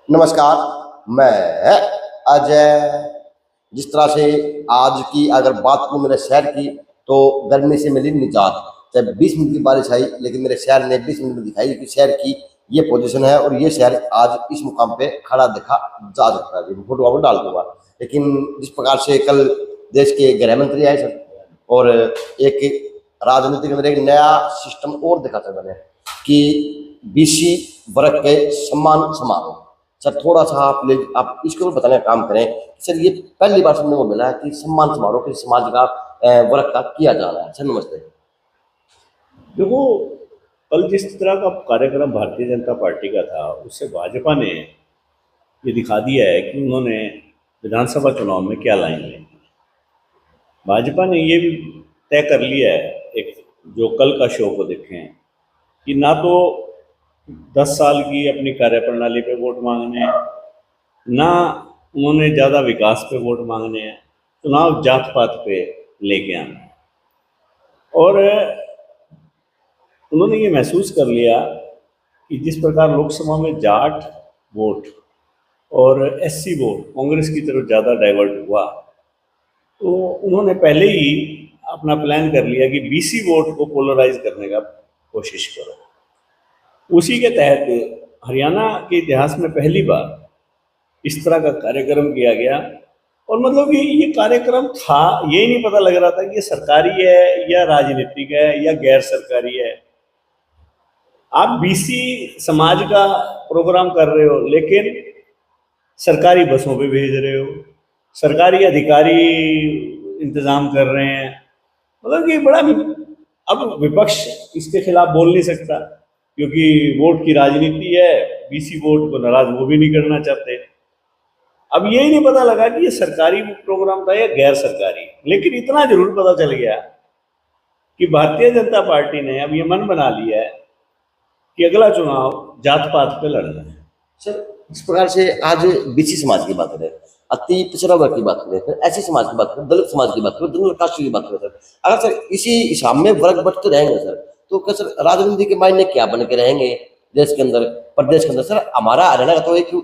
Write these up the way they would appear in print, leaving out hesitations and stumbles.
नमस्कार, मैं अजय। जिस तरह से आज की अगर बात करूँ मेरे शहर की, तो गर्मी से मिली निजात। चाहे 20 मिनट की बारिश आई, लेकिन मेरे शहर ने 20 मिनट में दिखाई कि शहर की ये पोजीशन है और ये शहर आज इस मुकाम पे खड़ा देखा जा सकता है। फोटो आपको डाल दूंगा। लेकिन जिस प्रकार से कल देश के गृह मंत्री आए सर, और एक राजनीति के अंदर एक नया सिस्टम और देखा सर मैंने कि बीसी वर्ग के सम्मान समारोह। सर थोड़ा सा आप इसको बताने का काम करें कि सर ये पहली बार सुनने को मिला है कि सम्मान समारोह किसी समाज का वर्ग का किया जा रहा है। सर नमस्ते। देखो, कल जिस तरह का कार्यक्रम भारतीय जनता पार्टी का था, उससे भाजपा ने ये दिखा दिया है कि उन्होंने विधानसभा चुनाव में क्या लाइन ली। भाजपा ने ये भी तय कर लिया है, एक जो कल का शो को देखें, कि ना तो 10 साल की अपनी कार्यप्रणाली पे वोट मांगने हैं, ना उन्होंने ज़्यादा विकास पे वोट मांगने हैं, चुनाव जात पात पे लेके आना है। और उन्होंने ये महसूस कर लिया कि जिस प्रकार लोकसभा में जाट वोट और एससी वोट कांग्रेस की तरफ ज़्यादा डाइवर्ट हुआ, तो उन्होंने पहले ही अपना प्लान कर लिया कि बीसी वोट को पोलराइज करने का कोशिश करो। उसी के तहत हरियाणा के इतिहास में पहली बार इस तरह का कार्यक्रम किया गया। और मतलब कि ये कार्यक्रम था, ये नहीं पता लग रहा था कि ये सरकारी है या राजनीतिक है या गैर सरकारी है। आप बीसी समाज का प्रोग्राम कर रहे हो, लेकिन सरकारी बसों पे भेज रहे हो, सरकारी अधिकारी इंतजाम कर रहे हैं। मतलब कि बड़ा, अब विपक्ष इसके खिलाफ बोल नहीं सकता क्योंकि वोट की राजनीति है, बीसी वोट को नाराज वो भी नहीं करना चाहते। अब यही नहीं पता लगा कि ये सरकारी प्रोग्राम था या गैर सरकारी, लेकिन इतना जरूर पता चल गया कि भारतीय जनता पार्टी ने अब ये मन बना लिया है कि अगला चुनाव जात पात पे लड़ना है। सर इस प्रकार से आज बीसी समाज की बात करें, अति पिछड़ा वर्ग की बात करें, फिर ऐसे समाज की बात करें, दलित समाज की बात करें, दलित कास्ट की बात करें सर, अगर सर इसी हिसाब में वर्ग बढ़ते रहेंगे सर, तो क्या सर राजनीति के मायने क्या बन के रहेंगे देश के अंदर, प्रदेश के अंदर? सर हमारा हरियाणा का तो एक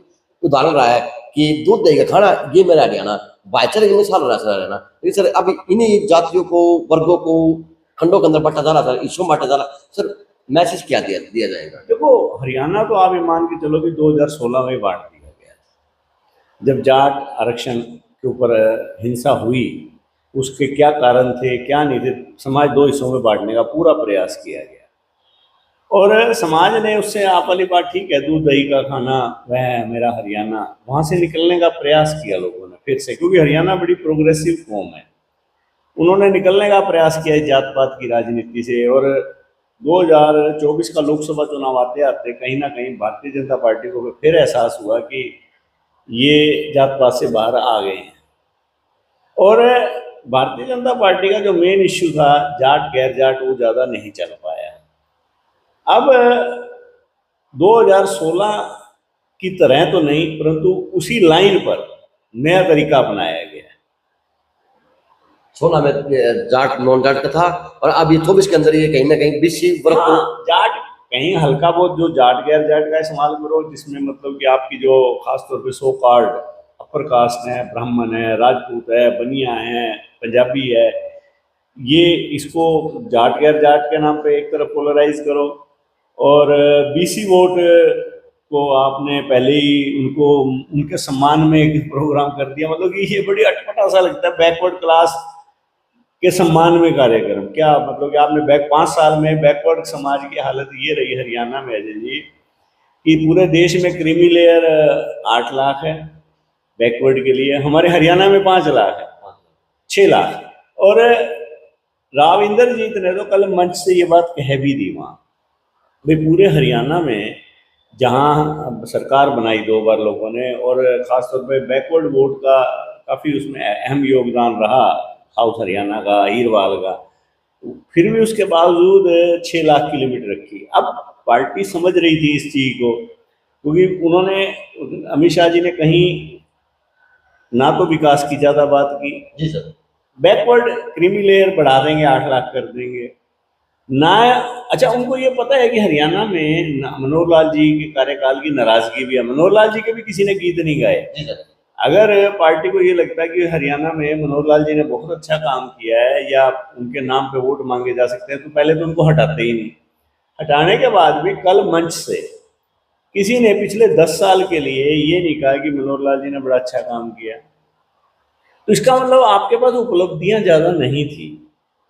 उदाहरण रहा है कि दूध दही का खाना, ये मेरा हरियाणा भाईचारे की मिसाल हो रहा है सर हरियाणा। लेकिन सर अब इन्हीं जातियों को, वर्गों को खंडों के अंदर बांटा जा रहा था, हिस्सों में बांटा जा रहा सर। मैसेज क्या दिया जाएगा? देखो, हरियाणा तो आप ये मान के चलो कि 2016 में बांट दिया गया। जब जाट आरक्षण के ऊपर हिंसा हुई, उसके क्या कारण थे क्या नहीं थे, समाज दो हिस्सों में बांटने का पूरा प्रयास किया गया। और समाज ने उससे, आप वाली बात ठीक है, दूध दही का खाना वह है मेरा हरियाणा, वहाँ से निकलने का प्रयास किया लोगों ने फिर से, क्योंकि हरियाणा बड़ी प्रोग्रेसिव कौम है। उन्होंने निकलने का प्रयास किया जात पात की राजनीति से। और 2024 का लोकसभा चुनाव आते आते कहीं ना कहीं भारतीय जनता पार्टी को फिर एहसास हुआ कि ये जात पात से बाहर आ गए हैं। और भारतीय जनता पार्टी का जो मेन इश्यू था जाट गैर जाट, वो ज़्यादा नहीं चल पाया। अब 2016 की तरह तो नहीं, परंतु उसी लाइन पर नया तरीका अपनाया गया। 16 में जाट नॉन जाट का था, और अब ये 24 के अंदर ये कहीं ना कहीं बीसी वर्ग को जाट कहीं हल्का बहुत जो जाट गैर जाट का इस्तेमाल करो, जिसमें मतलब कि आपकी जो खासतौर पे सो कार्ड अपर कास्ट है, ब्राह्मण है, राजपूत है, बनिया है, पंजाबी है, ये इसको जाट गैर जाट के नाम पे एक तरफ पोलराइज करो। और बीसी वोट को आपने पहले ही उनको उनके सम्मान में एक प्रोग्राम कर दिया। मतलब कि ये बड़ी अटपटा सा लगता है, बैकवर्ड क्लास के सम्मान में कार्यक्रम। क्या मतलब कि आपने 5 साल में बैकवर्ड समाज की हालत ये रही हरियाणा में अजय जी, कि पूरे देश में क्रीमी लेयर 8 लाख है बैकवर्ड के लिए, हमारे हरियाणा में 5 लाख है, 6 लाख। और राव इंद्रजीत ने तो कल मंच से ये बात कह भी दी वहाँ, भाई पूरे हरियाणा में जहाँ सरकार बनाई 2 बार लोगों ने, और ख़ासतौर पे बैकवर्ड वोट का काफ़ी उसमें अहम योगदान रहा साउथ हरियाणा का, हीरवाल का, फिर भी उसके बावजूद 6 लाख की लिमिट रखी। अब पार्टी समझ रही थी इस चीज़ को, क्योंकि उन्होंने, अमित शाह जी ने कहीं ना तो विकास की ज़्यादा बात की, जी सर, बैकवर्ड क्रीमी लेयर बढ़ा देंगे 8 लाख कर देंगे, ना। अच्छा, उनको ये पता है कि हरियाणा में मनोहर लाल जी के कार्यकाल की नाराजगी भी है। मनोहर लाल जी के भी किसी ने गीत नहीं गाए। जी सर। अगर पार्टी को ये लगता है कि हरियाणा में मनोहर लाल जी ने बहुत अच्छा काम किया है या उनके नाम पे वोट मांगे जा सकते हैं, तो पहले तो उनको हटाते ही नहीं। हटाने के बाद भी कल मंच से किसी ने पिछले 10 साल के लिए ये नहीं कहा कि मनोहर लाल जी ने बड़ा अच्छा काम किया। तो इसका मतलब आपके पास उपलब्धियां ज्यादा नहीं थी,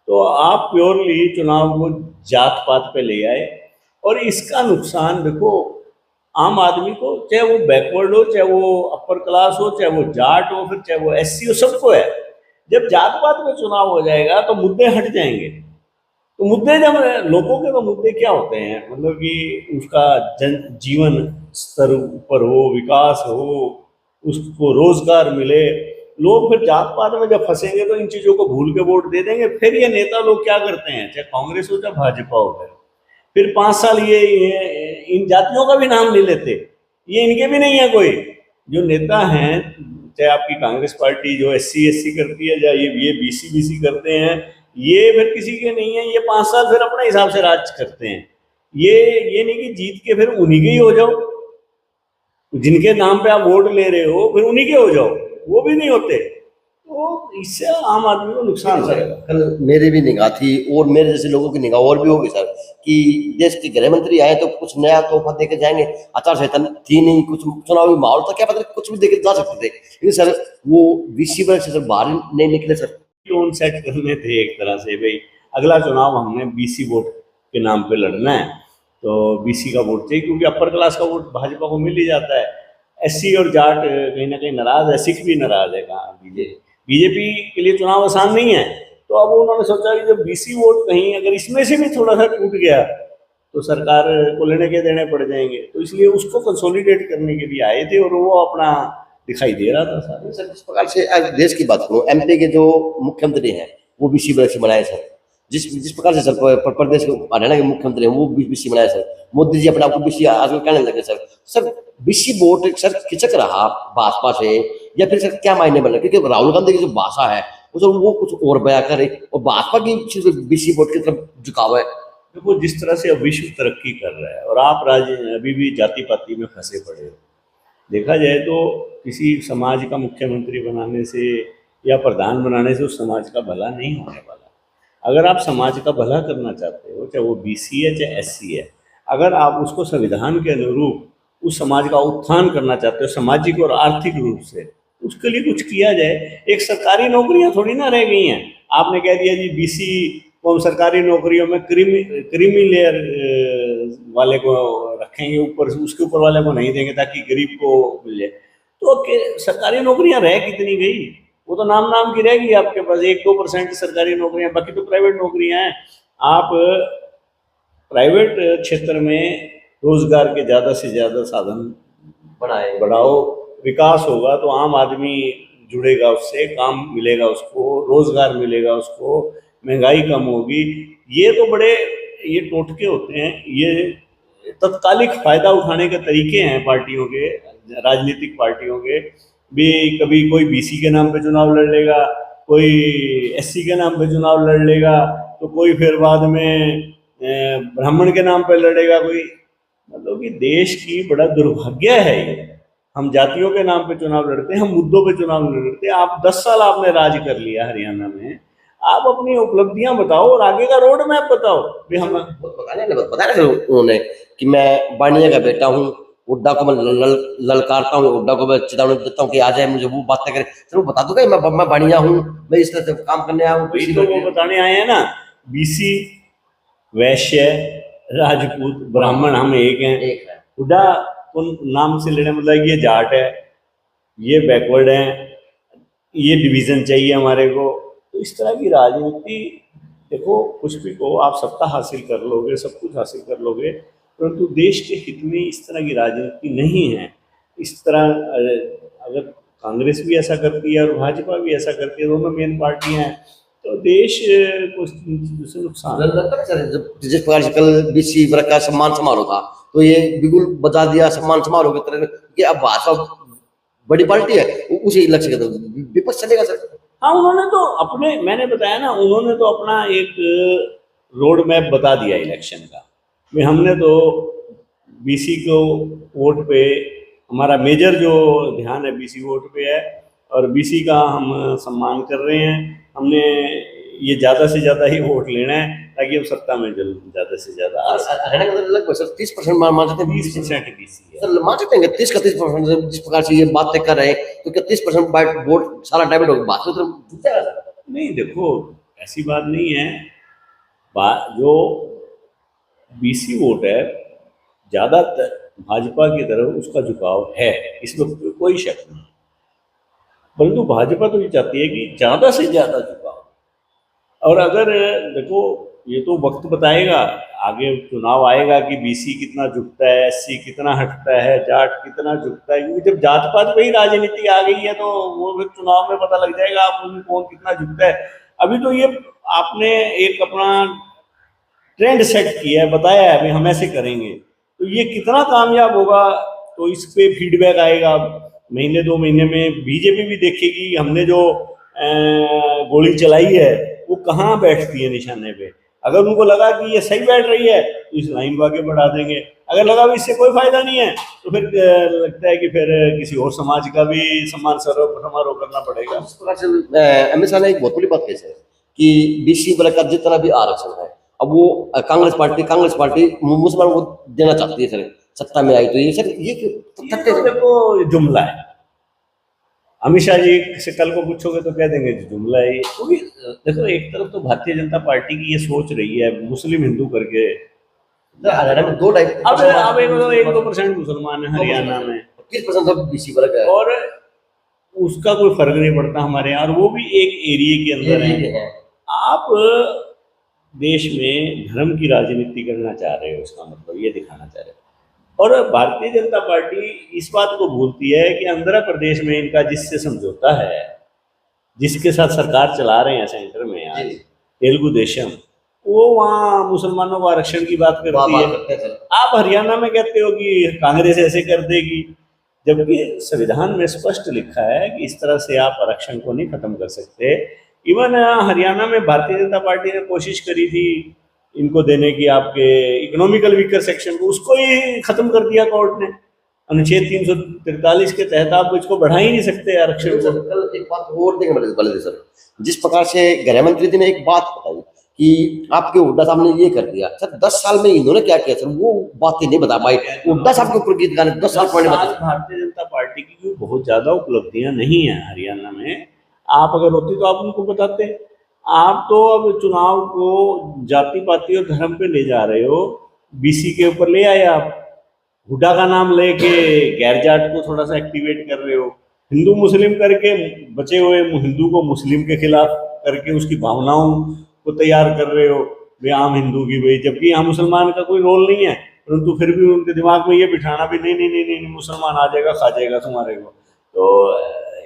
तो आप प्योरली चुनाव को जात पात पे ले आए। और इसका नुकसान देखो आम आदमी को, चाहे वो बैकवर्ड हो, चाहे वो अपर क्लास हो, चाहे वो जाट हो, फिर चाहे वो एससी हो, सबको है। जब जात पात में चुनाव हो जाएगा तो मुद्दे हट जाएंगे। तो मुद्दे जब लोगों के, तो मुद्दे क्या होते हैं, मतलब कि उसका जन जीवन स्तर ऊपर हो, विकास हो, उसको रोजगार मिले। लोग फिर जात पात में जब फंसेंगे तो इन चीजों को भूल के वोट दे देंगे। फिर ये नेता लोग क्या करते हैं, चाहे कांग्रेस हो चाहे भाजपा हो, फिर 5 साल ये इन जातियों का भी नाम ले लेते। ये इनके भी नहीं है कोई। जो नेता हैं, चाहे आपकी कांग्रेस पार्टी जो एससी एससी करती है, या ये बीसी बीसी करते हैं, ये फिर किसी के नहीं है। ये 5 साल फिर अपने हिसाब से राज करते हैं। ये नहीं कि जीत के फिर उन्हीं के ही हो जाओ, जिनके नाम पे आप वोट ले रहे हो फिर उन्हीं के हो जाओ, वो भी नहीं होते। तो इससे आम आदमी को नुकसान हो सर, जाएगा। कल मेरी भी निगाह थी और मेरे जैसे लोगों की निगाह और भी होगी सर, कि देश के गृह मंत्री आए तो कुछ नया तोहफा देके जाएंगे। आचार संहिता थी नहीं, कुछ चुनावी माहौल था, क्या पता कुछ भी देके जा सकते थे, लेकिन सर वो बीसी वर्ग से सर बाहर नहीं निकले सर। टोन सेट करने थे एक तरह से, भाई अगला चुनाव हमने बीसी वोट के नाम पे लड़ना है, तो बीसी का वोट चाहिए, क्योंकि अपर क्लास का वोट भाजपा को मिल ही जाता है। एससी और जाट कहीं ना कहीं नाराज है, सिख भी नाराज है। कहाँ बीजेपी के लिए चुनाव आसान नहीं है। तो अब उन्होंने सोचा कि जब बीसी वोट कहीं अगर इसमें से भी थोड़ा सा टूट गया तो सरकार को लेने के देने पड़ जाएंगे। तो इसलिए उसको कंसोलिडेट करने के लिए आए थे, और वो अपना दिखाई दे रहा था सारा। सर जिस प्रकार से आज देश की बात करूँ, एमपी के जो मुख्यमंत्री हैं वो बीसी वर्ग से बनाए सर। जिस जिस प्रकार से सर प्रदेश के हरियाणा के मुख्यमंत्री हैं वो बीसी बनाए सर। मोदी जी अपने आप को बीसी आजकल कहने लगे sir. Sir BC vote sir खिंचक रहा भाजपा से, या फिर सर क्या मायने बन रहा, क्योंकि राहुल गांधी की जो भाषा है वो सर वो कुछ और बयां करे, और भाजपा की बीसी वोट की तरफ झुकाव है। देखो जिस तरह से अब विश्व तरक्की कर रहा है और आप राज्य अभी भी जाति पाति में फंसे पड़े हो, देखा जाए तो किसी समाज का मुख्यमंत्री बनाने से या प्रधान बनाने से उस समाज का भला नहीं होने वाला। अगर आप समाज का भला करना चाहते हो, चाहे वो बीसी है चाहे एससी है, अगर आप उसको संविधान के अनुरूप उस समाज का उत्थान करना चाहते हो सामाजिक और आर्थिक रूप से, उसके लिए कुछ किया जाए। एक सरकारी नौकरियां थोड़ी ना रह गई हैं। आपने कह दिया जी बीसी को हम सरकारी नौकरियों में क्रीमी लेयर वाले को रखेंगे, ऊपर उसके ऊपर वाले को नहीं देंगे ताकि गरीब को मिल जाए। तो सरकारी नौकरियां रह कितनी गई, वो तो नाम नाम की रहेगी। आपके पास 1-2% सरकारी नौकरियां, बाकी तो प्राइवेट नौकरियां हैं। आप प्राइवेट क्षेत्र में रोजगार के ज्यादा से ज्यादा साधन बढ़ाओ, विकास होगा तो आम आदमी जुड़ेगा, उससे काम मिलेगा, उसको रोजगार मिलेगा, उसको महंगाई कम होगी। ये तो बड़े ये टोटके होते हैं, ये तत्कालिक फायदा उठाने के तरीके हैं पार्टियों के, राजनीतिक पार्टियों के भी। कभी कोई बीसी के नाम पे चुनाव लड़ लेगा, कोई एससी के नाम पे चुनाव लड़ लेगा, तो कोई फिर बाद में ब्राह्मण के नाम पे लड़ेगा कोई। मतलब कि देश की बड़ा दुर्भाग्य है ये। हम जातियों के नाम पे चुनाव लड़ते हैं, हम मुद्दों पे चुनाव नहीं लड़ते। आप 10 साल आपने राज कर लिया हरियाणा में, आप अपनी उपलब्धियां बताओ और आगे का रोड मैप बताओ भी। हम बताया ना उन्होंने कि मैं बानिया का बेटा हूँ, हुड्डा को मैं ललकारता हूँ, हुड्डा को मैं चेतावनी देता हूँ कि आ जाए मुझे वो बात ना करे। सर वो बता दूंगा मैं बानिया हूँ, मैं इस तरह से काम करने आया हूँ। वही तो वो बताने आए हैं ना, बीसी वैश्य राजपूत ब्राह्मण हम एक हैं। हुड्डा उन नाम से लेने मतलब ये जाट है, ये बैकवर्ड है, ये डिवीजन चाहिए हमारे को। तो इस तरह की राजनीति, देखो कुछ भी को आप सत्ता हासिल कर लोगे, सब कुछ हासिल कर लोगे, परंतु देश के हित में इस तरह की राजनीति नहीं है। इस तरह अगर कांग्रेस भी ऐसा करती है और भाजपा भी ऐसा करती है, दोनों मेन पार्टियां हैं, तो देश को से नुकसान। जिस प्रकार से कल बीसी वर्ग का सम्मान समारोह था, तो ये बिल्कुल बता दिया सम्मान समारोह की तरह कि अब भाजपा बड़ी पार्टी है, उसी लक्ष्य के तरफ विपक्ष चलेगा सर। हाँ, उन्होंने तो अपने, मैंने बताया ना, उन्होंने तो अपना एक रोड मैप बता दिया इलेक्शन का। भाई हमने तो बीसी को वोट पे, हमारा मेजर जो ध्यान है बीसी वोट पे है, और बीसी का हम सम्मान कर रहे हैं। हमने ये ज़्यादा से ज़्यादा ही वोट लेना है ताकि हम सत्ता में ज़्यादा से ज़्यादा आ सकें। हरियाणा के अंदर लगभग सर 30% मान सकते हैं, 30% बीसी है। सर मान सकते हैं 30 का 30%, जिस प्रकार से ये बातें कर रहे हैं तो क्या 30% वोट सारा डाइवर्ट होगा, बात तो जीत जाएगा सर? नहीं देखो, ऐसी बात नहीं है। जो बीसी वोट है ज़्यादातर भाजपा की तरफ उसका झुकाव है, इसमें कोई शक नहीं। परंतु भाजपा तो ये चाहती है कि ज़्यादा से ज़्यादा झुकाव। और अगर देखो, ये तो वक्त बताएगा, आगे चुनाव आएगा कि बीसी कितना झुकता है, एससी कितना हटता है, जाट कितना झुकता है, क्योंकि जब जात पात पे ही राजनीति आ गई है तो वो फिर चुनाव में पता लग जाएगा आप उनमें कौन कितना झुकता है। अभी तो ये आपने एक अपना ट्रेंड सेट किया है, बताया है अभी हम ऐसे करेंगे, तो ये कितना कामयाब होगा तो इस पे फीडबैक आएगा महीने 2 महीने में। बीजेपी भी देखेगी हमने जो गोली चलाई है वो कहाँ बैठती है निशाने पे। अगर उनको लगा कि ये सही बैठ रही है तो इस लाइन को आगे बढ़ा देंगे, अगर लगा भी इससे कोई फायदा नहीं है तो फिर लगता है कि फिर किसी और समाज का भी सम्मान समारोह करना पड़ेगा। इस प्रकार से अमित शाह ने एक बहुत बड़ी बात कही सर कि बीसी वर्ग का जितना भी आरक्षण है अब वो कांग्रेस पार्टी मुसलमानों को देना चाहती है सर, सत्ता में आई तो ये सर ये तो देखो जुमला है। अमित शाह जी से कल को पूछोगे तो कह देंगे जुमला है। क्योंकि देखो, एक तरफ तो भारतीय जनता पार्टी की ये सोच रही है मुस्लिम हिंदू करके, हरियाणा में अब 1-2% मुसलमान है हरियाणा में, 30% सब बीसी वर्ग है और उसका कोई फर्क नहीं पड़ता हमारे यहाँ, और वो भी एक एरिया के अंदर है। आप देश में धर्म की राजनीति करना चाह रहे हो, इसका मतलब ये दिखाना चाह रहे हो। और भारतीय जनता पार्टी इस बात को भूलती है कि आंध्र प्रदेश में इनका जिससे समझौता है, जिसके साथ सरकार चला रहे हैं सेंटर में आज, तेलुगु देशम, वो वहाँ मुसलमानों को आरक्षण की बात करती है। आप हरियाणा में कहते हो कि कांग्रेस ऐसे कर देगी, जबकि संविधान में स्पष्ट लिखा है कि इस तरह से आप आरक्षण को नहीं खत्म कर सकते। इवन हरियाणा में भारतीय जनता पार्टी ने कोशिश करी थी इनको देने की, आपके इकोनॉमिकल वीकर सेक्शन को, उसको ही खत्म कर दिया कोर्ट ने। अनुच्छेद 343 के तहत आप इसको बढ़ा ही नहीं सकते आरक्षण को। कल एक बात और देखें सर, जिस प्रकार से गृह मंत्री जी ने एक बात बताई कि आपके हुड्डा साहब ने ये कर दिया सर, 10 साल में इन्होंने क्या किया सर, वो बातें नहीं बता पाई। हुड्डा साहब के ऊपर गीत गाने 10 साल पहले भारतीय जनता पार्टी की बहुत ज्यादा उपलब्धियां नहीं है हरियाणा में। आप अगर होती तो आप उनको बताते। आप तो अब चुनाव को जाति पाति और धर्म पे ले जा रहे हो, बीसी के ऊपर ले आए आप, हुड्डा का नाम लेके गैर जाट को थोड़ा सा एक्टिवेट कर रहे हो, हिंदू मुस्लिम करके बचे हुए हिंदू को मुस्लिम के खिलाफ करके उसकी भावनाओं को तैयार कर रहे हो वे आम हिंदू की भाई, जबकि यहाँ मुसलमान का कोई रोल नहीं है, परंतु फिर भी उनके दिमाग में ये बिठाना भी नहीं नहीं नहीं नहीं, नहीं मुसलमान आ जाएगा खा जाएगा तुम्हारे को। तो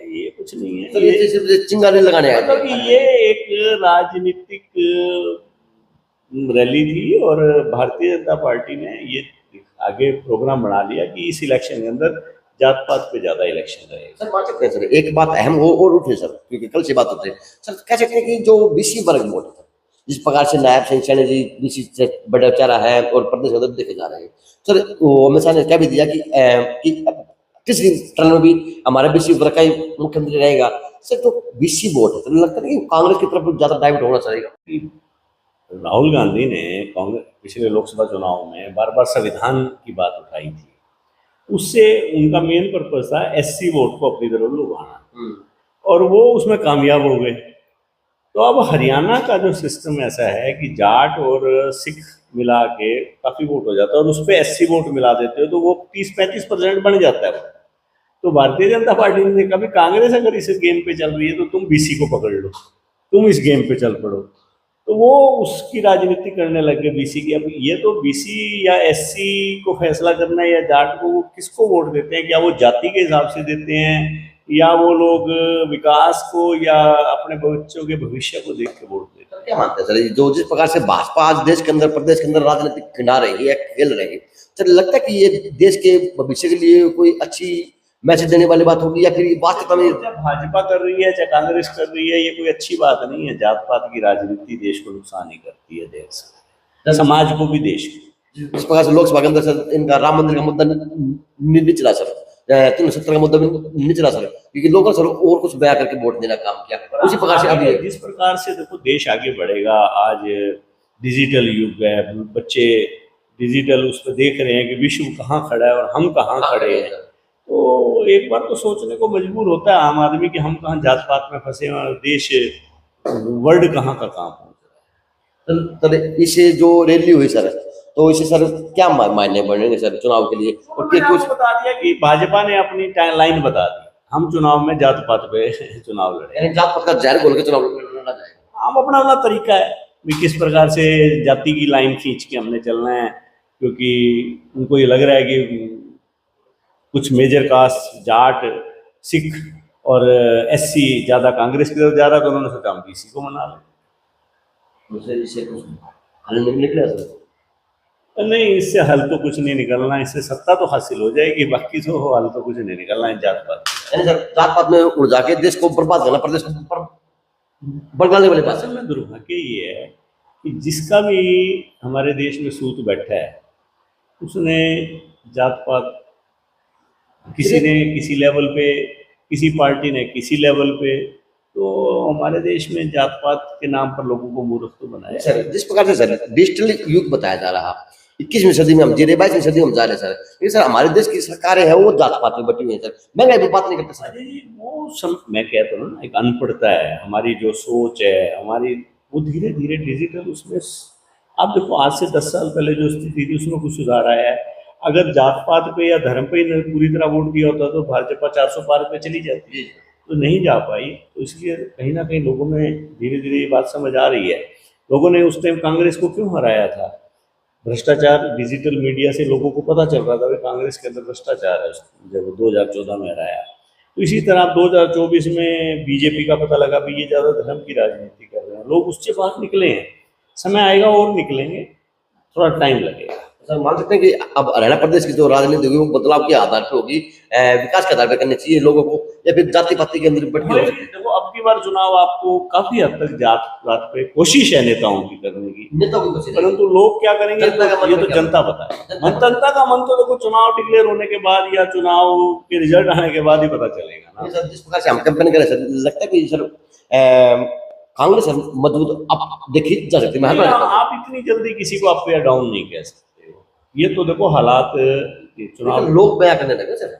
ये कुछ नहीं है, तो ये चिंगारी लगाने आए मतलब कि ये एक राजनीतिक रैली थी और भारतीय जनता पार्टी ने ये आगे प्रोग्राम बना लिया कि इस इलेक्शन के अंदर जात पात पे ज्यादा इलेक्शन रहेगा। सर मान सकते हैं सर, एक बात अहम हो और उठे सर, क्योंकि कल से बात होती है सर, कह सकते हैं कि जो बीसी वर्ग वोट है जिस प्रकार से नायब सिंह जी बीसी से बड़ा चारा है और प्रदेश के अंदर देखे जा रहे हैं सर, वो अमित शाह ने क्या भी दिया कि तीसरी टर्म में भी हमारा बीसी वर्ग का ही मुख्यमंत्री रहेगा सर। तो बीसी वोट है तो लगता है कि कांग्रेस की तरफ ज्यादा डाइवर्ट होना चाहिए। राहुल गांधी ने कांग्रेस पिछले लोकसभा चुनाव में बार बार संविधान की बात उठाई थी, उससे उनका मेन पर्पस था एससी वोट को अपनी तरफ लुभाना, और वो उसमें कामयाब हो गए। तो अब हरियाणा का जो सिस्टम ऐसा है कि जाट और सिख मिला के काफ़ी वोट हो जाता है और उस पर एससी वोट मिला देते हो तो वो 30-35% बन जाता है। तो भारतीय जनता पार्टी ने देखा भी कांग्रेस अगर इस गेम पे चल रही है तो तुम बीसी को पकड़ लो, तुम इस गेम पे चल पड़ो, तो वो उसकी राजनीति करने लगे बीसी की। अब ये तो बीसी या एससी को फैसला करना है या जाट को, वो किसको वोट देते हैं, क्या वो जाति के हिसाब से देते हैं या वो लोग विकास को या अपने बच्चों के भविष्य को देख के वोट देते हैं? क्या मानते हैं सर, जो जिस प्रकार से भाजपा आज देश के अंदर प्रदेश के अंदर राजनीति खिंडा रही है, खेल रही है सर, लगता है कि ये देश के भविष्य के लिए कोई अच्छी मैसेज देने वाली बात होगी या फिर वास्तव में भाजपा कर रही है चाहे कांग्रेस कर रही है, ये कोई अच्छी बात नहीं है। जात पात की राजनीति देश को नुकसान ही करती है देश से। समाज को भी, देश को। इस प्रकार से लोकसभा के अंदर सर इनका राम मंदिर का मुद्दा नहीं चला सर, 370 का मुद्दा भी नहीं चला सर, क्योंकि लोगों सर और कुछ बया करके वोट देना काम किया। उसी प्रकार से अभी जिस प्रकार से देखो देश आगे बढ़ेगा, आज डिजिटल युग है, बच्चे डिजिटल उस पर देख रहे हैं कि विश्व कहाँ खड़ा है और हम कहाँ खड़े हैं, तो एक बार तो सोचने को मजबूर होता है आम आदमी कि हम कहाँ जात पात में फंसे हैं और देश वर्ल्ड कहाँ का काम हो। इसे जो रैली हुई सर, तो इसे सर क्या मायने बढ़ेंगे सर चुनाव के लिए? और मैंने आपको बता दिया कि भाजपा ने अपनी लाइन बता दी, हम चुनाव में जात पात पे चुनाव लड़े, यानी जात पात का जहर घोल के चुनाव लड़ा जाएगा। हम अपना अपना तरीका है भी किस प्रकार से जाति की लाइन खींच के हमने चलना है, क्योंकि उनको ये लग रहा है कि कुछ मेजर कास्ट जाट सिख और एससी ज़्यादा कांग्रेस की तरफ जा रहा है, तो उन्होंने सोचा हम बीसी को मना लें। इससे कुछ हल नहीं निकला सर? नहीं, इससे हल तो कुछ नहीं निकलना, इससे सत्ता तो हासिल हो जाएगी, बाकी तो हल तो कुछ नहीं निकलना है जात पात। यानी सर जात पात में उड़ जाके देश को बर्बाद करना, प्रदेश को बरगाने वाले बात असल में दुर्भाग्य ये है कि जिसका भी हमारे देश में सूत बैठा है उसने जात पात, किसी ने किसी लेवल पे, किसी पार्टी ने किसी लेवल पे, तो हमारे देश में जात पात के नाम पर लोगों को मूर्ख तो बनाया सर। जिस प्रकार से सर डिजिटल युग बताया जा रहा, 21वीं सदी में हम जी रहे, 22वीं सदी में हम जा रहे सर, लेकिन सर हमारे देश की सरकारें हैं वो जात पात में बटी हुई है सर, महंगाई पर बात नहीं करते सर। अरे जी, वो मैं कहता हूँ ना, एक अनपढ़ता है हमारी, जो सोच है हमारी वो धीरे धीरे डिजिटल उसमें, आप देखो आज से 10 साल पहले जो स्थिति थी उसमें कुछ सुधार आया है। अगर जात पात पे या धर्म पे ही पूरी तरह वोट दिया होता तो भाजपा 400 पार पे चली जाती, तो नहीं जा पाई। तो इसलिए कहीं ना कहीं लोगों में धीरे धीरे ये बात समझ आ रही है। लोगों ने उस टाइम कांग्रेस को क्यों हराया था? भ्रष्टाचार, डिजिटल मीडिया से लोगों को पता चल रहा था कि कांग्रेस के अंदर भ्रष्टाचार है, जब 2014 में हराया। तो इसी तरह 2024 में बीजेपी का पता लगा भी ये ज़्यादा धर्म की राजनीति कर रहे हैं, लोग उससे बाहर निकले हैं, समय आएगा और निकलेंगे, थोड़ा टाइम लगेगा। सर मान सकते हैं कि अब हरियाणा प्रदेश की जो राजनीति होगी वो बदलाव के आधार पर होगी, विकास के आधार पर करनी चाहिए लोगों को, या फिर जाति पाति के अंदर बैठ के? देखो अब की बार चुनाव आपको काफी हद तक जात पात पे कोशिश है नेताओं की करने की, नेताओं की कोशिश, परंतु लोग क्या करेंगे ये तो जनता बताए। जनता का मन तो देखो चुनाव डिक्लेयर होने के बाद या चुनाव के रिजल्ट आने के बाद ही पता चलेगा ना। सर जिस प्रकार से हम कैंपेन करें सर, लगता है कि सर कांग्रेस मजबूत अब देखी जा सकती है। आप इतनी जल्दी किसी को अप या डाउन नहीं कह सकते हो, ये तो देखो हालात चुनाव लोग बयां करने लगे सर।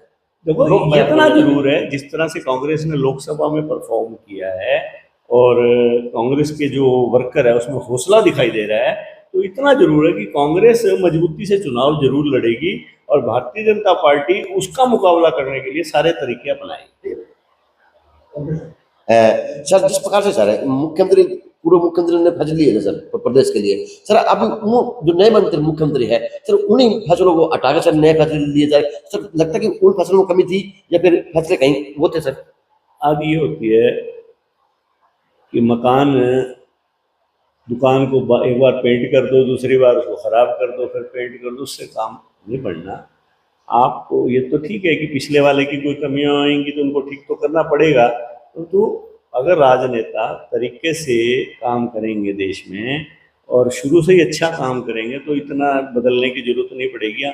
देखो इतना जरूर है, जिस तरह से कांग्रेस ने लोकसभा में परफॉर्म किया है और कांग्रेस के जो वर्कर है उसमें हौसला दिखाई दे रहा है, तो इतना जरूर है कि कांग्रेस मजबूती से चुनाव जरूर लड़ेगी और भारतीय जनता पार्टी उसका मुकाबला करने के लिए सारे तरीके अपनाएगी। सर जिस प्रकार से सर मुख्यमंत्री, पूर्व मुख्यमंत्री ने फैसले लिए सर प्रदेश के लिए, सर अभी वो जो नए मंत्री मुख्यमंत्री है सर उन्हीं फैसलों को हटाकर सर नए फैसले लिए जाए, सर लगता है कि उन फैसलों में कमी थी या फिर फैसले कहीं वो थे सर? अब ये होती है कि मकान, दुकान को एक बार पेंट कर दो, दूसरी बार उसको ख़राब कर दो, फिर पेंट कर दो, उससे काम नहीं बढ़ना। आपको ये तो ठीक है कि पिछले वाले की कोई कमियां आएंगी तो उनको ठीक तो करना पड़ेगा, तो अगर राजनेता तरीके से काम करेंगे देश में और शुरू से ही अच्छा काम करेंगे तो इतना बदलने की जरूरत नहीं पड़ेगी।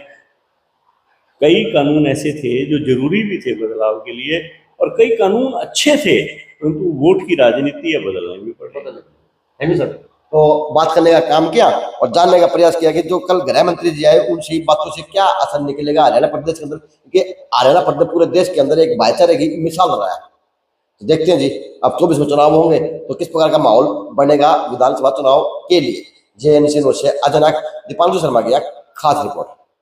कई कानून ऐसे थे जो जरूरी भी थे बदलाव के लिए और कई कानून अच्छे थे, परंतु वोट की राजनीति है, बदलने भी पड़ेगा। सर तो बात करने का काम किया और जानने का प्रयास किया कि जो कल गृह मंत्री जी आए उनसे बातों से क्या असर निकलेगा हरियाणा प्रदेश के अंदर, क्योंकि हरियाणा प्रदेश पूरे देश के अंदर एक भाईचारे की मिसाल रहा है। तो देखते हैं जी अब 24 में चुनाव होंगे तो किस प्रकार का माहौल बनेगा विधानसभा चुनाव के लिए। JNC से अजनाक दीपांशु शर्मा की खास रिपोर्ट।